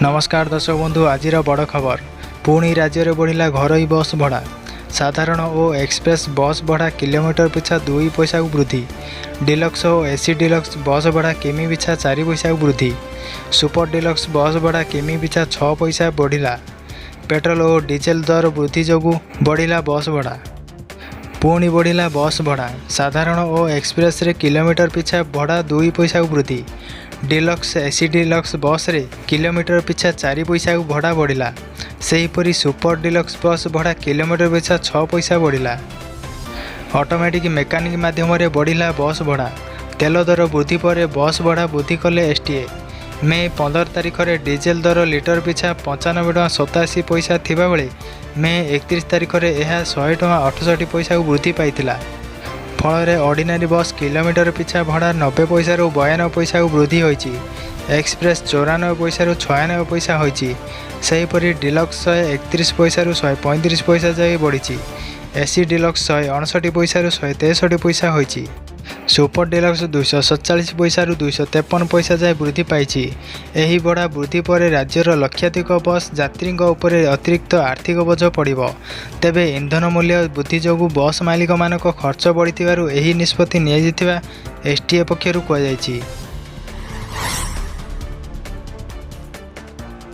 नमस्कार दर्शक बंधु आज बड़ खबर पुणी राज्य में बढ़ला घरोई बस भड़ा साधारण और एक्सप्रेस बस भड़ा किलोमीटर पिछा 2 पैसा वृद्धि डिलक्स और एसी डिलक्स बस भड़ा किमी पिछा 4 पैसा वृद्धि सुपर डिलक्स बस भड़ा किमी पिछा 6 पैसा बढ़ला पेट्रोल और डीजेल दर वृद्धि जोगु बढ़ला बस भड़ा पुणी बढ़ला बस भड़ा साधारण और एक्सप्रेस रे किलोमीटर पिछा भड़ा 2 पैसा वृद्धि डिलक्स एसी डिलक्स बस रे किलोमीटर पिछा 4 पैसा भड़ा बढ़ला सेहीपरि सुपर डिलक्स बस भड़ा किलोमीटर पिछा 6 पैसा बढ़ला ऑटोमेटिक मेकानिक माध्यम बढ़ला बस भड़ा तेल दर वृद्धि पर बस भड़ा वृद्धि कले एसटीए मे 15 तारिख में डीजेल दर लिटर पिछा 95.87 पैसा थिबा बेले मे 31 तारिख में यह 100.68 पैसा वृद्धि पाइथिला फल ऑर्डिनरी बस किलोमीटर पिछा भड़ा 90 पैसा 92 पैसा वृद्धि होईची एक्सप्रेस 94 पैसा 96 पैसा होईची सेहीपरि डिलक्स 131 पैसा 135 पैसा जाए बढ़ी एसी डिलक्स 159 पैसा 163 पैसा होईची सुपर डिलक्स 247 पैसा 253 पैसा जाए वृद्धि पाई एही बड़ा वृद्धि पर राज्यर लक्षाधिक बस यात्री उपर अतिरिक्त आर्थिक बोझ पड़ो तेबे इंधन मूल्य वृद्धि जोगु बस मालिक मानक खर्च बढ़ी निष्पत्ति एसटीए पक्षर कहुई।